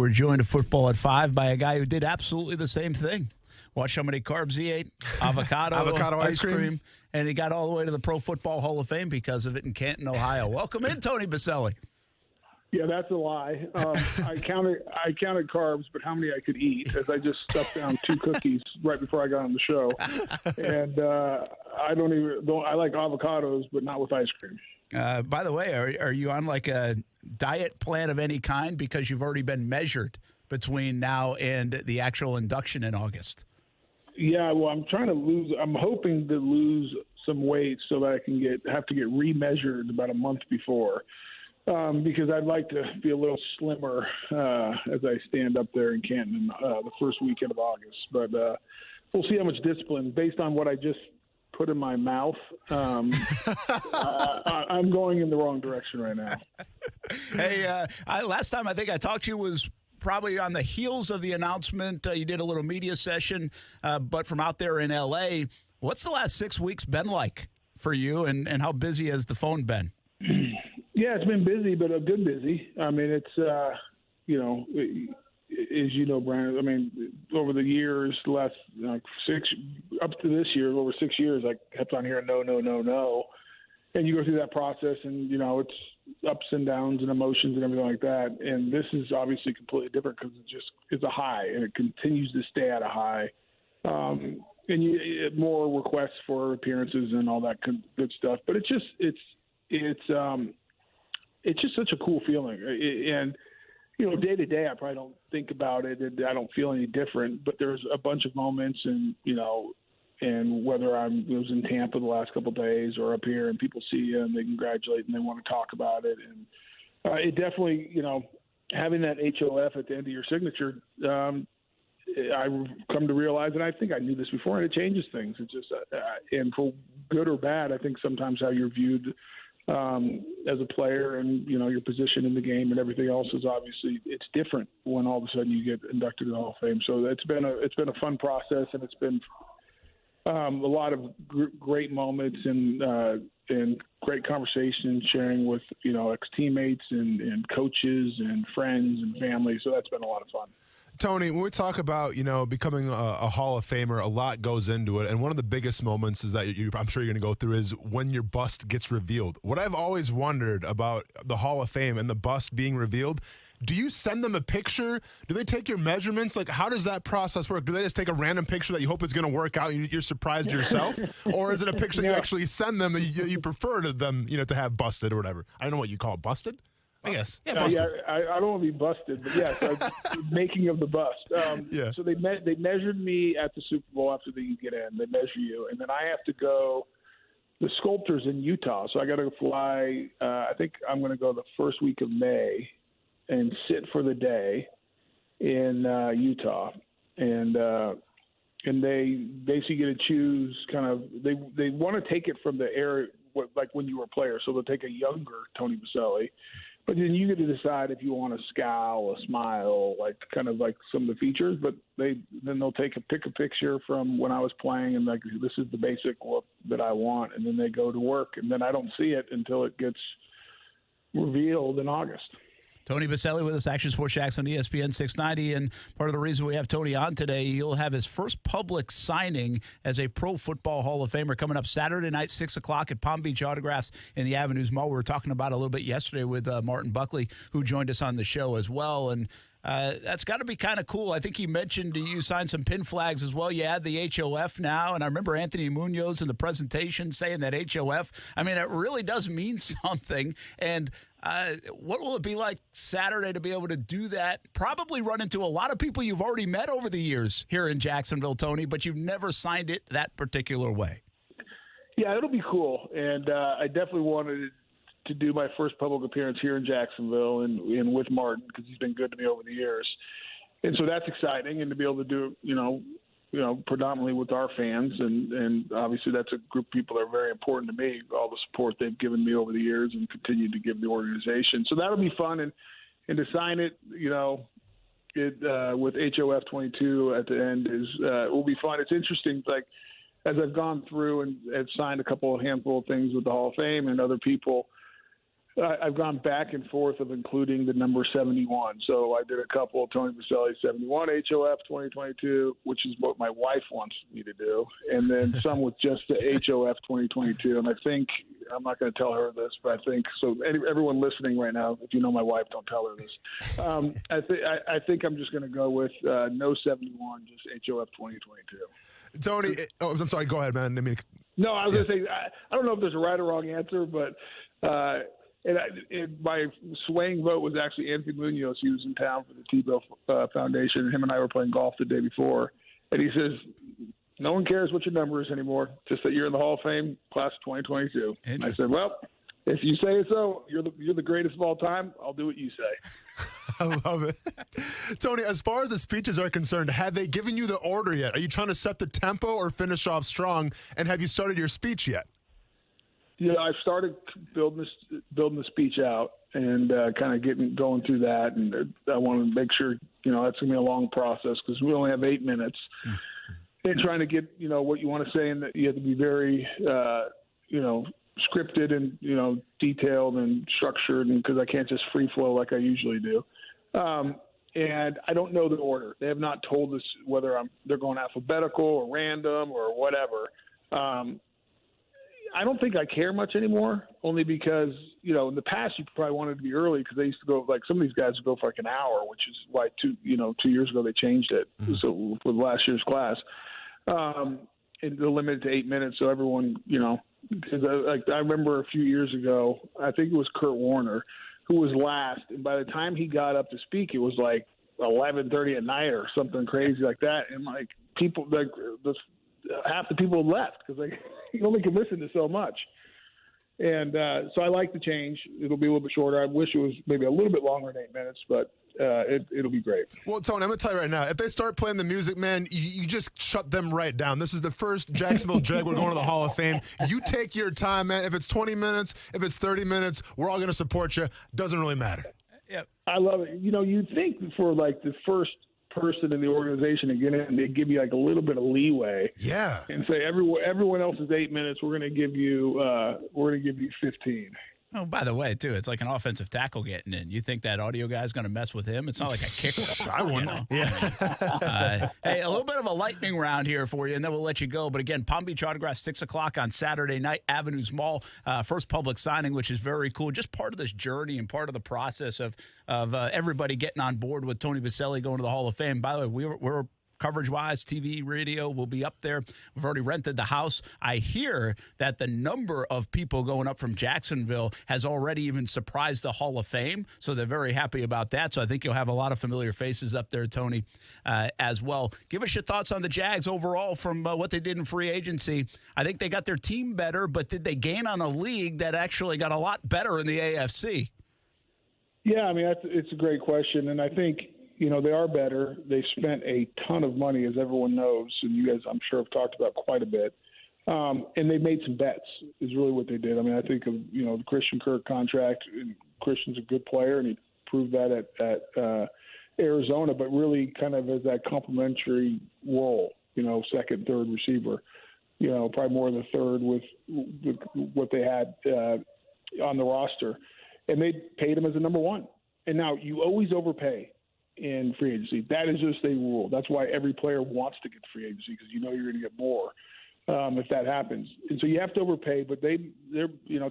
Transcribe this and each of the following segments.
were joined at Football at 5 by a guy who did absolutely the same thing. Watch how many carbs he ate, avocado ice cream, and he got all the way to the Pro Football Hall of Fame because of it in Canton, Ohio. Welcome in, Tony Boselli. Yeah, that's a lie. I counted carbs, but how many I could eat, as I just stuffed down 2 cookies right before I got on the show. And I like avocados, but not with ice cream. By the way, are you on like a diet plan of any kind because you've already been measured between now and the actual induction in August? Yeah, well, I'm hoping to lose some weight so that I can have to get remeasured about a month before. Because I'd like to be a little slimmer as I stand up there in Canton the first weekend of August. But we'll see how much discipline, based on what I just put in my mouth. I'm going in the wrong direction right now. Hey, last time I think I talked to you was probably on the heels of the announcement. You did a little media session, but from out there in L.A., what's the last 6 weeks been like for you, and how busy has the phone been? Yeah, it's been busy, but a good busy. I mean, it's, as you know, Brent, I mean, over the years, the last up to this year, over 6 years, I kept on hearing no. And you go through that process and, it's ups and downs and emotions and everything like that. And this is obviously completely different because it's a high and it continues to stay at a high. And you more requests for appearances and all that good stuff. But it's just such a cool feeling. And, day to day, I probably don't think about it. And I don't feel any different, but there's a bunch of moments and whether I was in Tampa the last couple of days or up here and people see you and they congratulate and they want to talk about it. And it definitely, having that HOF at the end of your signature, I've come to realize, and I think I knew this before, and it changes things. It's just, and for good or bad, I think sometimes how you're viewed as a player and, your position in the game and everything else is obviously it's different when all of a sudden you get inducted to the Hall of Fame. So it's been a fun process, and it's been a lot of great moments and great conversations, sharing with, ex-teammates and coaches and friends and family. So that's been a lot of fun. Tony, when we talk about, becoming a Hall of Famer, a lot goes into it. And one of the biggest moments is that I'm sure you're going to go through is when your bust gets revealed. What I've always wondered about the Hall of Fame and the bust being revealed, do you send them a picture? Do they take your measurements? Like, how does that process work? Do they just take a random picture that you hope is going to work out and you're surprised yourself? Or is it a picture that you actually send them that you prefer to them, to have busted or whatever? I don't know what you call it, busted? I guess. Yeah, busted. I don't want to be busted, but yes, making of the bust. Yeah. So they measured me at the Super Bowl after you get in. They measure you, and then I have to go. The sculptor's in Utah, so I got to fly. I think I'm going to go the first week of May and sit for the day in Utah, and they basically get to choose kind of. They want to take it from the era like when you were a player, so they'll take a younger Tony Boselli. But then you get to decide if you want a scowl, a smile, like kind of like some of the features. But they'll pick a picture from when I was playing, and like this is the basic look that I want, and then they go to work, and then I don't see it until it gets revealed in August. Tony Boselli with us, Action Sports Jax on ESPN690, and part of the reason we have Tony on today, he'll have his first public signing as a Pro Football Hall of Famer coming up Saturday night, 6 o'clock at Palm Beach Autographs in the Avenues Mall. We were talking about it a little bit yesterday with Martin Buckley, who joined us on the show as well, and that's got to be kind of cool. I think he mentioned you signed some pin flags as well. You add the HOF now, and I remember Anthony Munoz in the presentation saying that HOF. I mean, it really does mean something, and what will it be like Saturday to be able to do that? Probably run into a lot of people you've already met over the years here in Jacksonville, Tony, but you've never signed it that particular way. Yeah, it'll be cool. And I definitely wanted to do my first public appearance here in Jacksonville and with Martin because he's been good to me over the years. And so that's exciting. And to be able to do it, predominantly with our fans. And obviously that's a group of people that are very important to me, all the support they've given me over the years and continue to give the organization. So that'll be fun. And to sign it, with HOF 22 at the end will be fun. It's interesting, like, as I've gone through and have signed a handful of things with the Hall of Fame and other people, I've gone back and forth of including the number 71. So I did a couple, Tony Boselli 71 HOF 2022, which is what my wife wants me to do, and then some with just the HOF 2022. And I think, I'm not going to tell her this, but I think, so everyone listening right now, if you know my wife, don't tell her this. I think I'm just going to go with no 71, just HOF 2022. Tony, I'm sorry, go ahead, man. No, I was going to say, I don't know if there's a right or wrong answer, but my swaying vote was actually Anthony Munoz. He was in town for the T-Bill Foundation. Him and I were playing golf the day before. And he says, no one cares what your number is anymore, just that you're in the Hall of Fame, class of 2022. I said, well, if you say so, you're the greatest of all time, I'll do what you say. I love it. Tony, as far as the speeches are concerned, have they given you the order yet? Are you trying to set the tempo or finish off strong? And have you started your speech yet? Yeah, I've started building the speech out and kind of going through that. And I want to make sure, that's going to be a long process because we only have 8 minutes. And trying to get, what you want to say, and that you have to be very, scripted and, detailed and structured, and because I can't just free flow like I usually do. And I don't know the order. They have not told us whether they're going alphabetical or random or whatever. I don't think I care much anymore, only because, in the past you probably wanted to be early because they used to go, like some of these guys would go for like an hour, which is why 2 years ago they changed it. So with last year's class, and they're limited to 8 minutes. So everyone, because I remember a few years ago, I think it was Kurt Warner who was last. And by the time he got up to speak, it was like 11:30 at night or something crazy like that. And like people, like half the people left because you only can listen to so much. And so I like the change. It'll be a little bit shorter. I wish it was maybe a little bit longer than 8 minutes, but it'll be great. Well, Tony, I'm going to tell you right now, if they start playing the music, man, you just shut them right down. This is the first Jacksonville Jaguar going to the Hall of Fame. You take your time, man. If it's 20 minutes, if it's 30 minutes, we're all going to support you. Doesn't really matter. Yeah, I love it. You'd think for like the first person in the organization to get in, they give you like a little bit of leeway. Yeah. And say everyone else is 8 minutes. We're going to give you 15. Oh, by the way, too, it's like an offensive tackle getting in. You think that audio guy's going to mess with him? It's not like a kicker. I wouldn't. Yeah. Hey, a little bit of a lightning round here for you, and then we'll let you go. But again, Palm Beach Autographs, 6 o'clock on Saturday night, Avenues Mall. First public signing, which is very cool. Just part of this journey and part of the process of everybody getting on board with Tony Boselli going to the Hall of Fame. By the way, we're coverage-wise, TV, radio, will be up there. We've already rented the house. I hear that the number of people going up from Jacksonville has already even surprised the Hall of Fame, so they're very happy about that. So I think you'll have a lot of familiar faces up there, Tony, as well. Give us your thoughts on the Jags overall from what they did in free agency. I think they got their team better, but did they gain on a league that actually got a lot better in the AFC? Yeah, I mean, it's a great question, and I think they are better. They spent a ton of money, as everyone knows, and you guys, I'm sure, have talked about quite a bit. And they made some bets is really what they did. I mean, I think of, the Christian Kirk contract. And Christian's a good player, and he proved that at Arizona, but really kind of as that complementary role, second, third receiver, probably more than the third with what they had on the roster. And they paid him as a number one. And now you always overpay in free agency. That is just a rule. That's why every player wants to get free agency, because you're going to get more if that happens. And so you have to overpay, but they're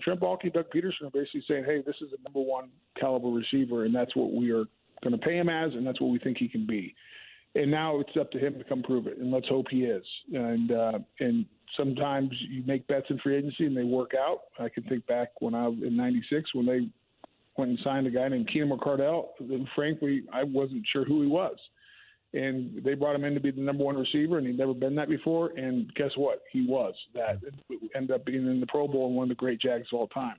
Trent Baalke, Doug Peterson are basically saying, hey, this is a number one caliber receiver, and that's what we are going to pay him as, and that's what we think he can be. And now it's up to him to come prove it, and let's hope he is. And sometimes you make bets in free agency and they work out. I can think back when I was in '96 when they went and signed a guy named Keenan McCardell. And frankly, I wasn't sure who he was. And they brought him in to be the number one receiver, and he'd never been that before. And guess what? He was that. Ended up being in the Pro Bowl and one of the great Jags of all time.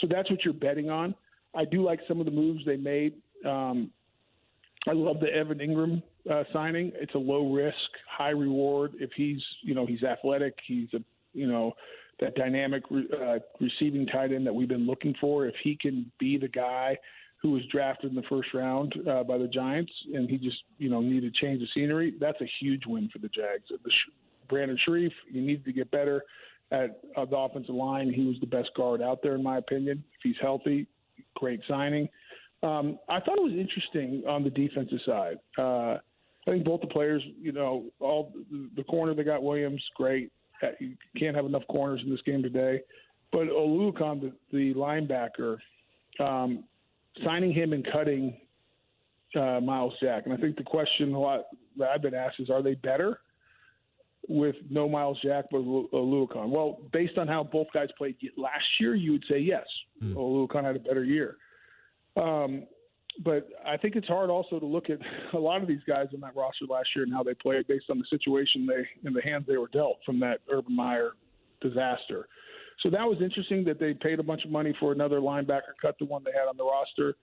So that's what you're betting on. I do like some of the moves they made. I love the Evan Ingram signing. It's a low risk, high reward. If he's athletic, he's that dynamic receiving tight end that we've been looking for. If he can be the guy who was drafted in the first round by the Giants, and he just needed to change the scenery, that's a huge win for the Jags. Brandon Sharif, he needed to get better at the offensive line. He was the best guard out there, in my opinion. If he's healthy, great signing. I thought it was interesting on the defensive side. I think both the players, all the corner they got, Williams, great. You can't have enough corners in this game today. But Oluokun, the linebacker, signing him and cutting Miles Jack. And I think the question a lot that I've been asked is, are they better with no Miles Jack but Oluokun? Well, based on how both guys played last year, you would say yes. Oluokun had a better year. But I think it's hard also to look at a lot of these guys on that roster last year and how they played based on the situation in the hands they were dealt from that Urban Meyer disaster. So that was interesting that they paid a bunch of money for another linebacker, cut the one they had on the roster.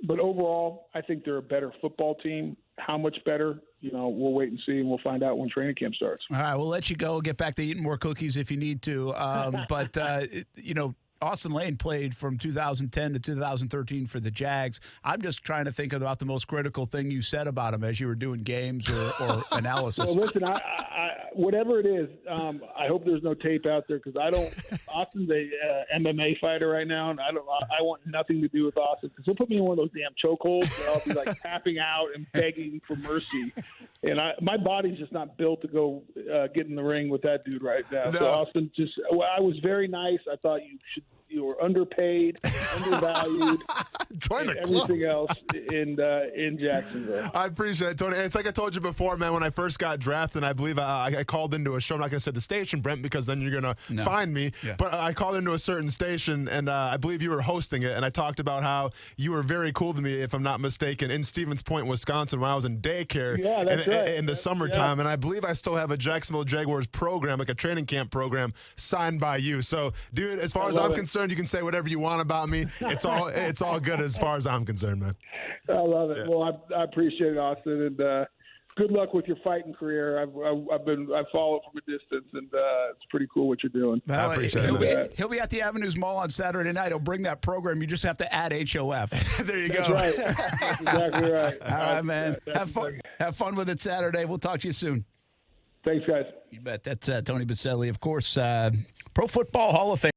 But overall, I think they're a better football team. How much better? We'll wait and see, and we'll find out when training camp starts. All right, we'll let you go. Get back to eating more cookies if you need to. But Austen Lane played from 2010 to 2013 for the Jags. I'm just trying to think about the most critical thing you said about him as you were doing games or analysis. Well, listen, I whatever it is, I hope there's no tape out there because I don't. Austin's a MMA fighter right now, and I want nothing to do with Austen because he'll put me in one of those damn chokeholds where I'll be like tapping out and begging for mercy. And my body's just not built to go get in the ring with that dude right now. No. So Austen I was very nice. I thought you were underpaid, undervalued, Join the everything else in Jacksonville. I appreciate it, Tony. It's like I told you before, man, when I first got drafted, I believe I called into a show. I'm not going to say the station, Brent, because then you're going to find me. Yeah. But I called into a certain station, and I believe you were hosting it, and I talked about how you were very cool to me, if I'm not mistaken, in Stevens Point, Wisconsin, when I was in daycare in the summertime. And I believe I still have a Jacksonville Jaguars program, like a training camp program, signed by you. So, dude, as far as I'm concerned, you can say whatever you want about me. It's all good as far as I'm concerned, man. I love it. Yeah. Well, I appreciate it, Austen, and good luck with your fighting career. I've followed from a distance, and it's pretty cool what you're doing. I appreciate it. He'll be at the Avenues Mall on Saturday night. He'll bring that program. You just have to add HOF. There you go. That's right. That's exactly right. All right, man. Have fun with it Saturday. We'll talk to you soon. Thanks, guys. You bet. That's Tony Boselli, of course, Pro Football Hall of Fame.